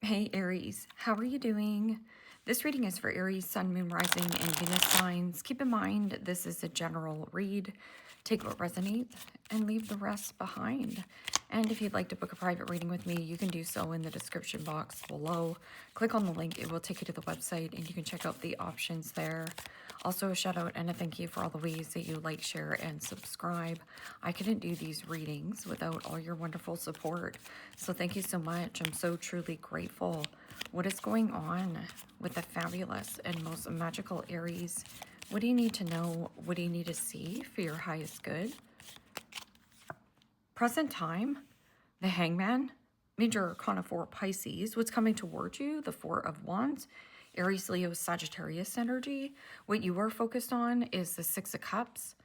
Hey Aries, how are you doing? This reading is for Aries, Sun, Moon, Rising, and Venus signs. Keep in mind, this is a general read. Take what resonates and leave the rest behind. And if you'd like to book a private reading with me, you can do so in the description box below. Click on the link, it will take you to the website, and you can check out the options there. Also, a shout out and a thank you for all the ways that you like, share, and subscribe. I couldn't do these readings without all your wonderful support. So thank you so much. I'm so truly grateful. What is going on with the fabulous and most magical Aries? What do you need to know? What do you need to see for your highest good? Present time, the Hangman, Major Arcana 4 Pisces. What's coming towards you? The Four of Wands. Aries, Leo, Sagittarius energy. What you are focused on is the Six of Cups.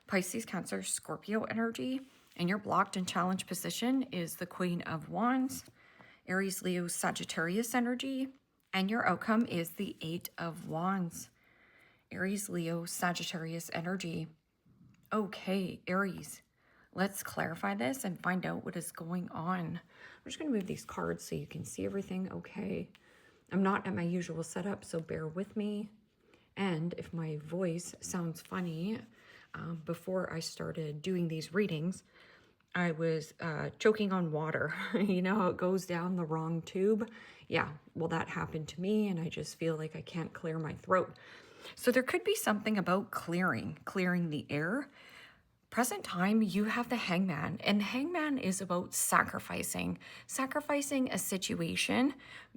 Pisces, Cancer, Scorpio energy. And your blocked and challenged position is the Queen of Wands. Aries, Leo, Sagittarius energy. And your outcome is the Eight of Wands. Aries, Leo, Sagittarius energy. Okay, Aries, let's clarify this and find out what is going on. I'm just going to move these cards so you can see everything. Okay. I'm not at my usual setup, so bear with me. And if my voice sounds funny, before I started doing these readings, I was choking on water. You know how it goes down the wrong tube? Yeah, well, that happened to me, and I just feel like I can't clear my throat. So there could be something about clearing the air. Present time, you have the Hangman, and the Hangman is about sacrificing a situation,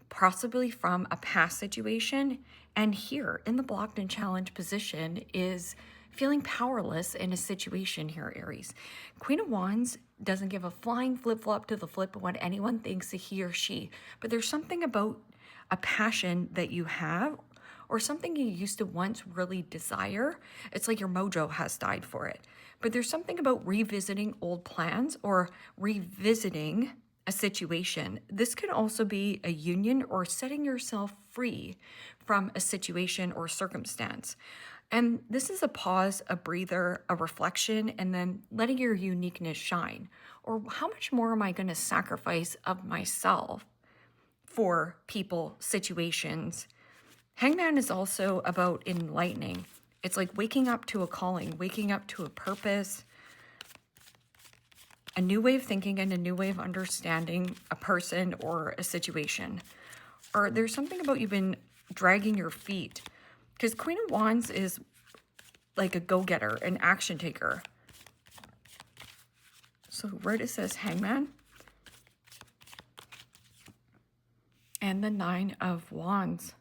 possibly from a past situation, and here in the blocked and challenged position is feeling powerless in a situation here, Aries. Queen of Wands doesn't give a flying flip-flop to the flip of what anyone thinks of he or she, but there's something about a passion that you have or something you used to once really desire. It's like your mojo has died for it. But there's something about revisiting old plans or revisiting a situation. This could also be a union or setting yourself free from a situation or circumstance. And this is a pause, a breather, a reflection, and then letting your uniqueness shine. Or how much more am I going to sacrifice of myself for people, situations? Hangman is also about enlightening. It's like waking up to a calling, waking up to a purpose, a new way of thinking and a new way of understanding a person or a situation. Or there's something about you've been dragging your feet, because Queen of Wands is like a go-getter, an action taker. So where does this Hangman? And the Nine of Wands.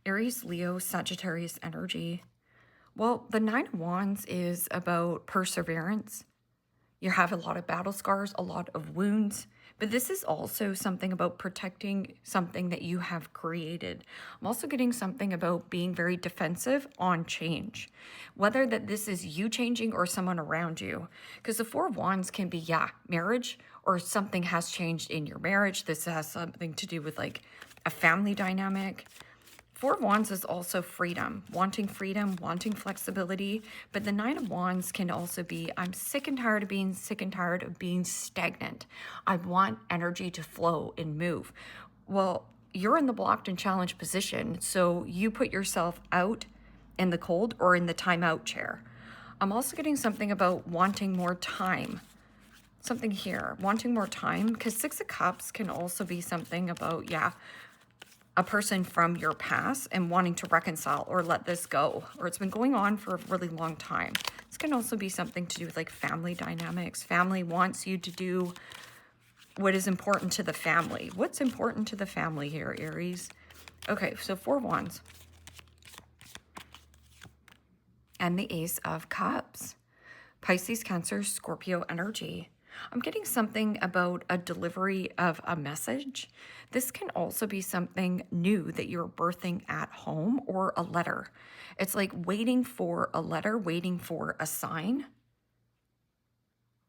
Aries, Leo, Sagittarius energy. Well, the Nine of Wands is about perseverance. You have a lot of battle scars, a lot of wounds, but this is also something about protecting something that you have created. I'm also getting something about being very defensive on change, whether that this is you changing or someone around you. Because the Four of Wands can be, yeah, marriage, or something has changed in your marriage. This has something to do with like a family dynamic. Four of Wands is also freedom, wanting flexibility, but the Nine of Wands can also be, I'm sick and tired of being stagnant. I want energy to flow and move. Well, you're in the blocked and challenged position, so you put yourself out in the cold or in the timeout chair. I'm also getting something about wanting more time. Something here, wanting more time, because Six of Cups can also be something about, yeah, a person from your past and wanting to reconcile or let this go, or it's been going on for a really long time. This can also be something to do with like family dynamics. Family wants you to do what is important to the family. What's important to the family here, Aries? Okay, so Four of Wands. And the Ace of Cups. Pisces, Cancer, Scorpio energy. I'm getting something about a delivery of a message. This can also be something new that you're birthing at home or a letter. It's like waiting for a letter, waiting for a sign.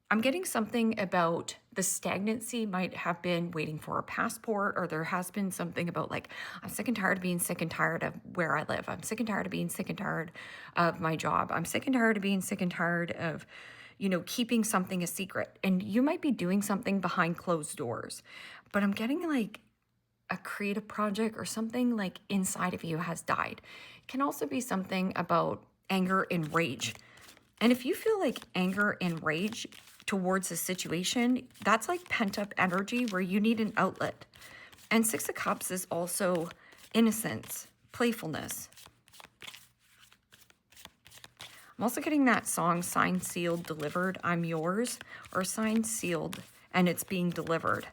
I'm getting something about the stagnancy might have been waiting for a passport, or there has been something about like, I'm sick and tired of being sick and tired of where I live. I'm sick and tired of being sick and tired of my job. I'm sick and tired of being sick and tired of, you know, keeping something a secret. And you might be doing something behind closed doors, but I'm getting like a creative project or something like inside of you has died. It can also be something about anger and rage. And if you feel like anger and rage towards a situation, that's like pent up energy where you need an outlet. And Six of Cups is also innocence, playfulness. I'm also getting that song, Signed, Sealed, Delivered, I'm Yours, or Signed, Sealed, and it's being delivered.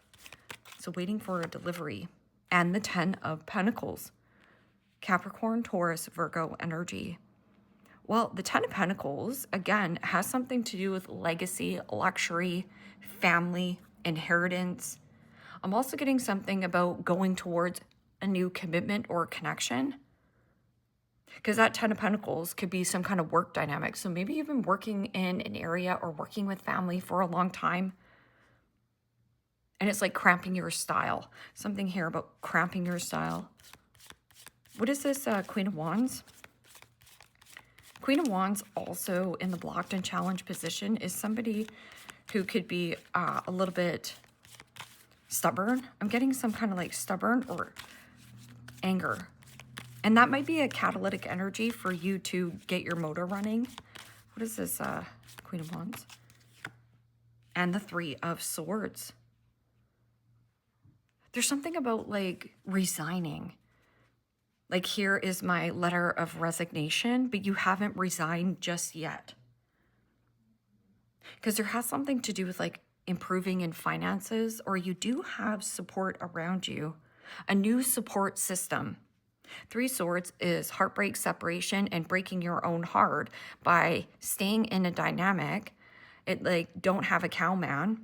So waiting for a delivery. And the 10 of Pentacles, Capricorn, Taurus, Virgo energy. Well, the 10 of Pentacles, again, has something to do with legacy, luxury, family, inheritance. I'm also getting something about going towards a new commitment or connection. Because that 10 of Pentacles could be some kind of work dynamic. So maybe you've been working in an area or working with family for a long time. And it's like cramping your style. Something here about cramping your style. What is this Queen of Wands? Queen of Wands also in the blocked and challenged position is somebody who could be a little bit stubborn. I'm getting some kind of like stubborn or anger. And that might be a catalytic energy for you to get your motor running. What is this Queen of Wands? And the Three of Swords. There's something about like resigning. Like here is my letter of resignation, but you haven't resigned just yet. Because there has something to do with like improving in finances, or you do have support around you, a new support system. Three Swords is heartbreak, separation, and breaking your own heart by staying in a dynamic. It like don't have a cowman.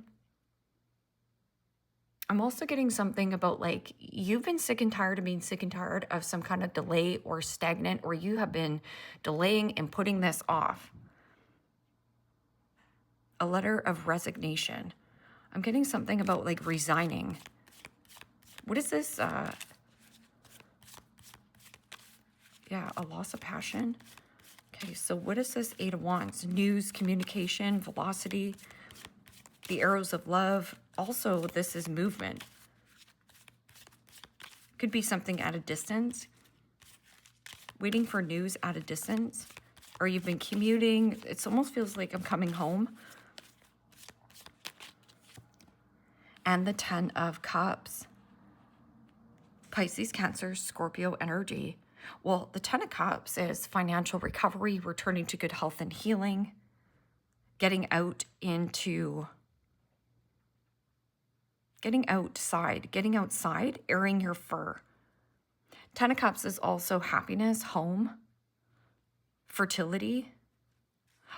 I'm also getting something about like you've been sick and tired of being sick and tired of some kind of delay or stagnant, or you have been delaying and putting this off. A letter of resignation. I'm getting something about like resigning. What is this? Yeah, a loss of passion. Okay, so what is this Eight of Wands? News, communication, velocity, the arrows of love. Also, this is movement. Could be something at a distance. Waiting for news at a distance. Or you've been commuting. It almost feels like I'm coming home. And the 10 of Cups. Pisces, Cancer, Scorpio energy. Well, the 10 of Cups is financial recovery, returning to good health and healing, getting outside, airing your fur. 10 of Cups is also happiness, home, fertility.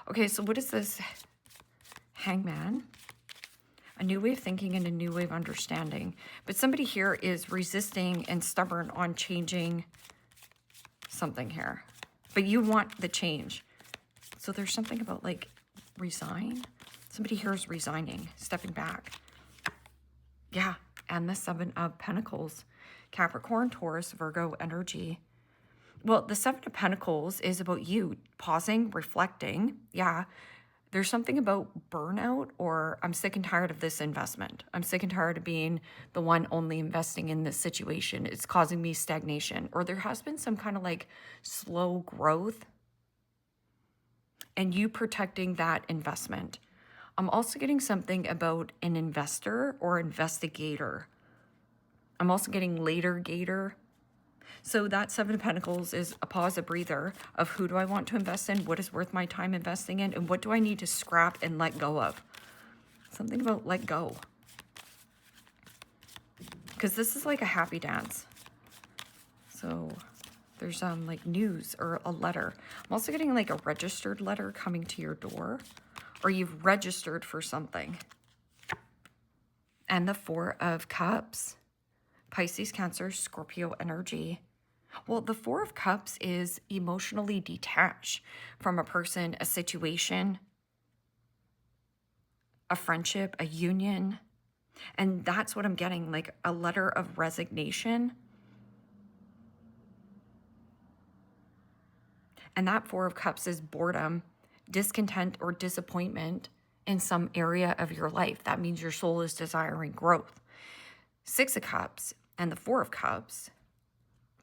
Okay, so what is this? Hangman. A new way of thinking and a new way of understanding. But somebody here is resisting and stubborn on changing something here. But you want the change. So there's something about like resign. Somebody here is resigning, stepping back. Yeah, and the 7 of Pentacles. Capricorn, Taurus, Virgo energy. Well, the 7 of Pentacles is about you pausing, reflecting. Yeah, there's something about burnout, or I'm sick and tired of this investment. I'm sick and tired of being the one only investing in this situation. It's causing me stagnation. Or there has been some kind of like slow growth and you protecting that investment. I'm also getting something about an investor or investigator. I'm also getting later gator. So that 7 of Pentacles is a pause, a breather of who do I want to invest in, what is worth my time investing in, and what do I need to scrap and let go of. Something about let go. Because this is like a happy dance. So there's like news or a letter. I'm also getting like a registered letter coming to your door, or you've registered for something. And the 4 of Cups. Pisces, Cancer, Scorpio energy. Well, the 4 of Cups is emotionally detached from a person, a situation, a friendship, a union. And that's what I'm getting, like a letter of resignation. And that 4 of Cups is boredom, discontent, or disappointment in some area of your life. That means your soul is desiring growth. 6 of Cups And the Four of Cups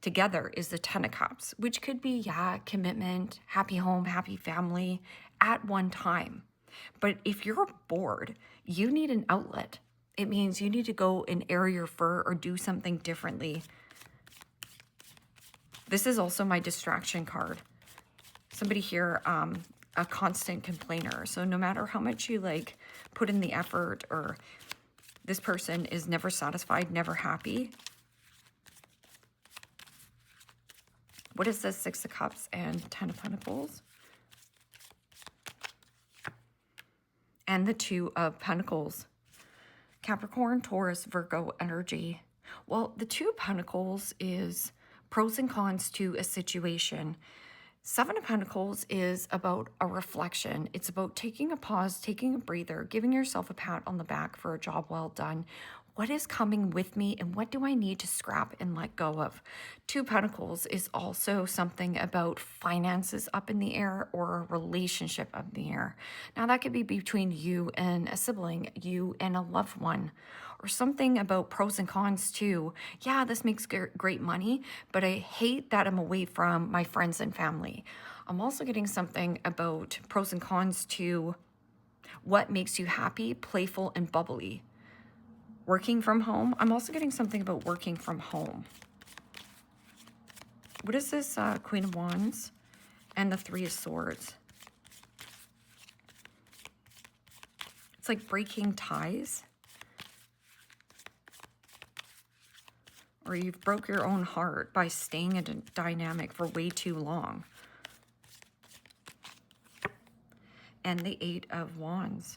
together is the Ten of Cups, which could be, yeah, commitment, happy home, happy family at one time. But if you're bored, you need an outlet. It means you need to go and air your fur or do something differently. This is also my distraction card. Somebody here, a constant complainer. So no matter how much you like put in the effort, or this person is never satisfied, never happy. What is this? Six of Cups and Ten of Pentacles? And the Two of Pentacles. Capricorn, Taurus, Virgo energy. Well, the Two of Pentacles is pros and cons to a situation. Seven of Pentacles is about a reflection. It's about taking a pause, taking a breather, giving yourself a pat on the back for a job well done. What is coming with me and what do I need to scrap and let go of? Two of Pentacles is also something about finances up in the air or a relationship up in the air. Now that could be between you and a sibling, you and a loved one, or something about pros and cons too. Yeah, this makes great money, but I hate that I'm away from my friends and family. I'm also getting something about pros and cons to what makes you happy, playful, and bubbly. Working from home. I'm also getting something about working from home. What is this? Queen of Wands and the Three of Swords. It's like breaking ties. Or you've broke your own heart by staying in a dynamic for way too long. And the Eight of Wands.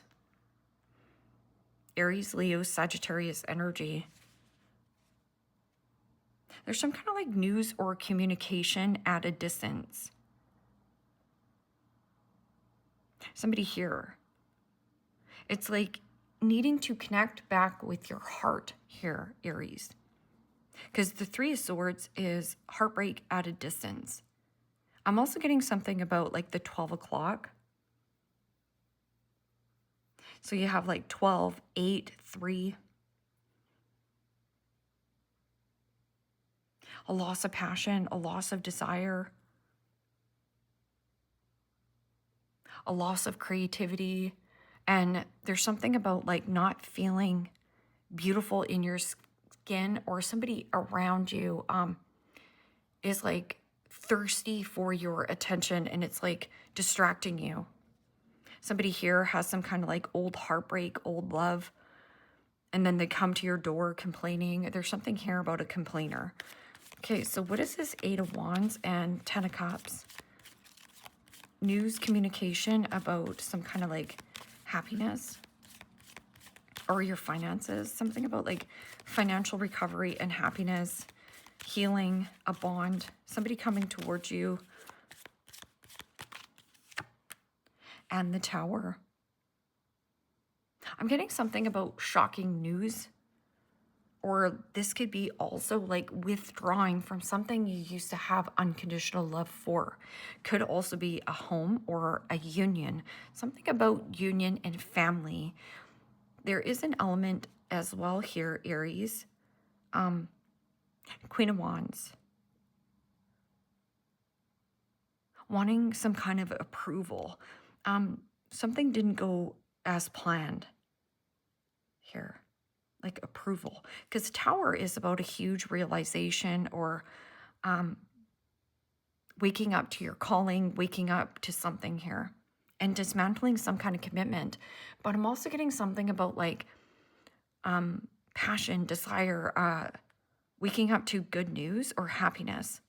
Aries, Leo, Sagittarius energy. There's some kind of like news or communication at a distance. Somebody here. It's like needing to connect back with your heart here, Aries. Because the Three of Swords is heartbreak at a distance. I'm also getting something about like the 12 o'clock. So you have like 12, 8, 3. A loss of passion, a loss of desire. A loss of creativity. And there's something about like not feeling beautiful in your skin, or somebody around you is like thirsty for your attention and it's like distracting you. Somebody here has some kind of like old heartbreak, old love, and then they come to your door complaining. There's something here about a complainer. Okay, so what is this Eight of Wands and Ten of Cups? News, communication about some kind of like happiness or your finances. Something about like financial recovery and happiness, healing, a bond, somebody coming towards you. And the Tower. I'm getting something about shocking news, or this could be also like withdrawing from something you used to have unconditional love for. Could also be a home or a union, something about union and family. There is an element as well here, Aries. Queen of Wands. Wanting some kind of approval. Something didn't go as planned here, like approval. Because Tower is about a huge realization, or waking up to your calling, waking up to something here, and dismantling some kind of commitment. But I'm also getting something about like passion, desire, waking up to good news or happiness.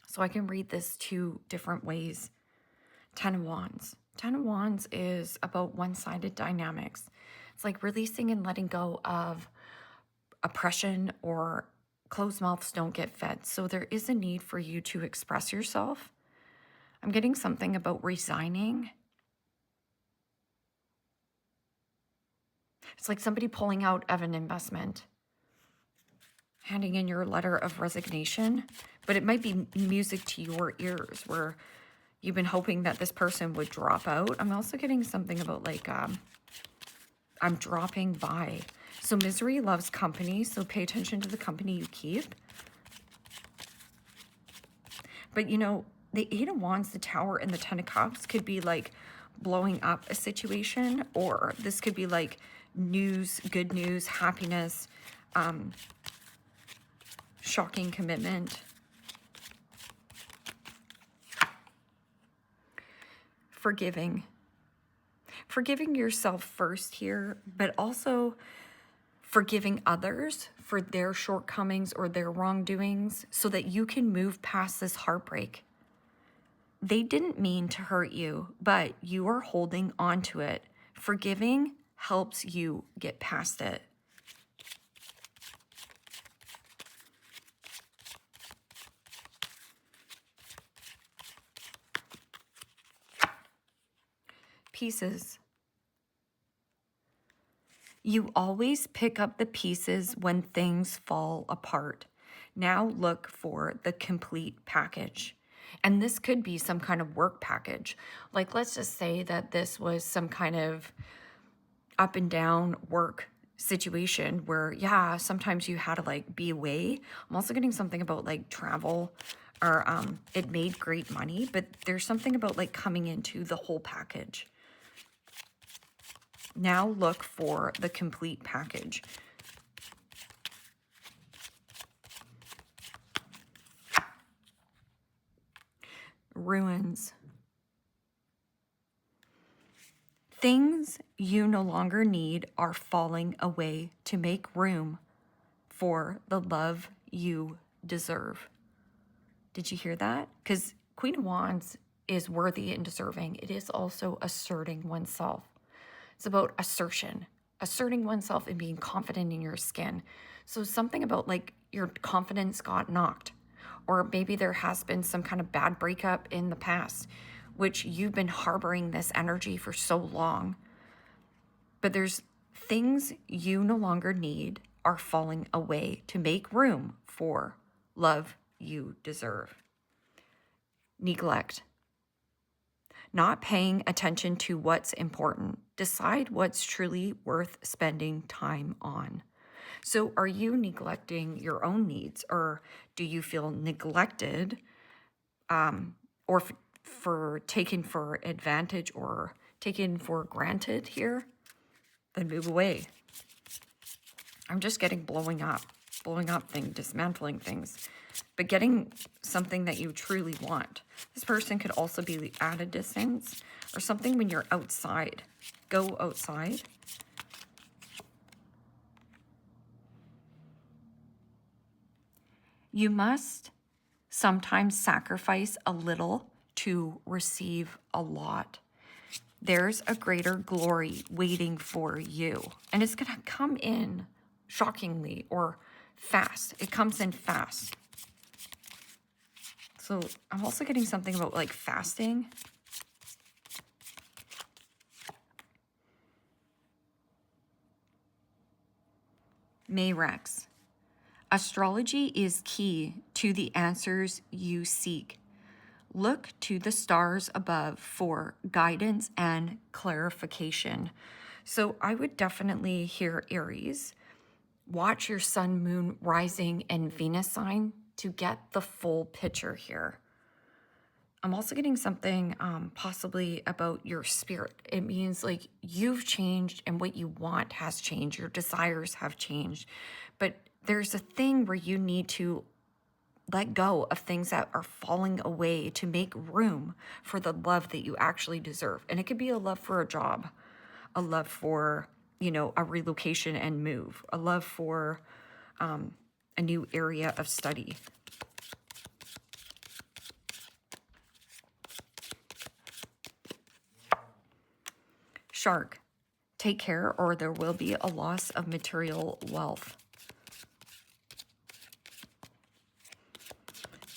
So I can read this two different ways. Ten of Wands. Ten of Wands is about one-sided dynamics. It's like releasing and letting go of oppression, or closed mouths don't get fed. So there is a need for you to express yourself. I'm getting something about resigning. It's like somebody pulling out of an investment, handing in your letter of resignation, but it might be music to your ears where you've been hoping that this person would drop out. I'm also getting something about like, I'm dropping by. So misery loves company, so pay attention to the company you keep. But you know, the Eight of Wands, the Tower, and the Ten of Cups could be like blowing up a situation, or this could be like news, good news, happiness, shocking commitment. Forgiving. Forgiving yourself first here, but also forgiving others for their shortcomings or their wrongdoings so that you can move past this heartbreak. They didn't mean to hurt you, but you are holding on to it. Forgiving helps you get past it. Pieces. You always pick up the pieces when things fall apart. Now look for the complete package. And this could be some kind of work package. Like, let's just say that this was some kind of up and down work situation where, yeah, sometimes you had to like be away. I'm also getting something about like travel, or it made great money, but there's something about like coming into the whole package. Now look for the complete package. Ruins. Things you no longer need are falling away to make room for the love you deserve. Did you hear that? Because Queen of Wands is worthy and deserving. It is also asserting oneself. It's about assertion, asserting oneself and being confident in your skin. So something about like your confidence got knocked, or maybe there has been some kind of bad breakup in the past, which you've been harboring this energy for so long. But there's things you no longer need are falling away to make room for love you deserve. Neglect. Not paying attention to what's important. Decide what's truly worth spending time on. So are you neglecting your own needs, or do you feel neglected, or for taken for advantage or taken for granted here? Then move away. I'm just getting blowing up things, dismantling things, but getting something that you truly want. This person could also be at a distance, or something when you're outside. Go outside. You must sometimes sacrifice a little to receive a lot. There's a greater glory waiting for you, and it's going to come in shockingly or fast. It comes in fast. So I'm also getting something about like fasting. Mayrex. Astrology is key to the answers you seek. Look to the stars above for guidance and clarification. So I would definitely hear Aries. Watch your sun, moon, rising, and Venus sign to get the full picture here. I'm also getting something possibly about your spirit. It means like you've changed and what you want has changed. Your desires have changed. But there's a thing where you need to let go of things that are falling away to make room for the love that you actually deserve. And it could be a love for a job, a love for, you know, a relocation and move, a love for a new area of study. Shark, take care or there will be a loss of material wealth.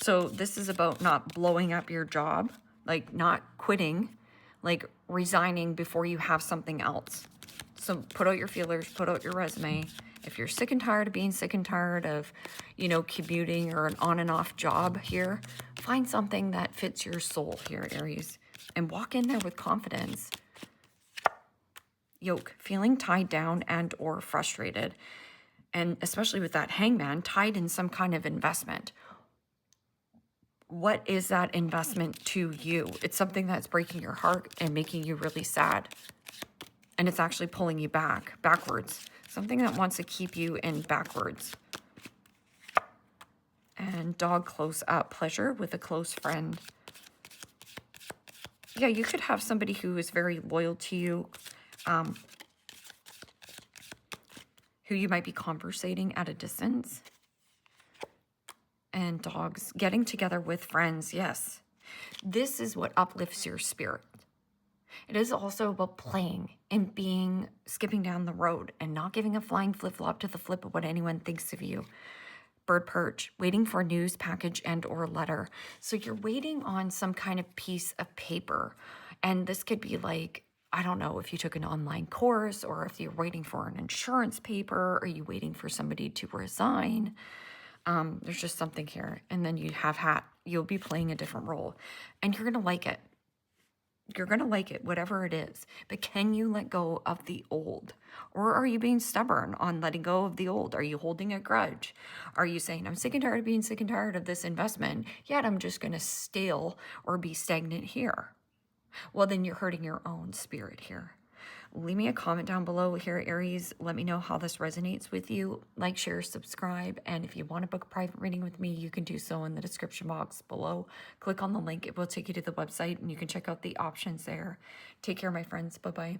So this is about not blowing up your job, like not quitting, like resigning before you have something else. So put out your feelers, put out your resume. If you're sick and tired of being sick and tired of, you know, commuting or an on and off job here, find something that fits your soul here, Aries, and walk in there with confidence. yoke, feeling tied down and or frustrated. And especially with that hangman, tied in some kind of investment. What is that investment to you? It's something that's breaking your heart and making you really sad. And it's actually pulling you backwards. Something that wants to keep you in backwards. And dog close up, pleasure with a close friend. Yeah, you could have somebody who is very loyal to you, who you might be conversating at a distance. And dogs, getting together with friends, yes. This is what uplifts your spirit. It is also about playing and skipping down the road and not giving a flying flip-flop to the flip of what anyone thinks of you. Bird perch, waiting for a news package and or letter. So you're waiting on some kind of piece of paper. And this could be like, I don't know if you took an online course or if you're waiting for an insurance paper or you waiting for somebody to resign. There's just something here. And then you'll be playing a different role and you're going to like it. You're going to like it, whatever it is. But can you let go of the old? Or are you being stubborn on letting go of the old? Are you holding a grudge? Are you saying, I'm sick and tired of being sick and tired of this investment, yet I'm just going to stale or be stagnant here? Well, then you're hurting your own spirit here. Leave me a comment down below here, Aries. Let me know how this resonates with you. Like, share, subscribe. And if you want to book a private reading with me, you can do so in the description box below. Click on the link. It will take you to the website and you can check out the options there. Take care, my friends. Bye-bye.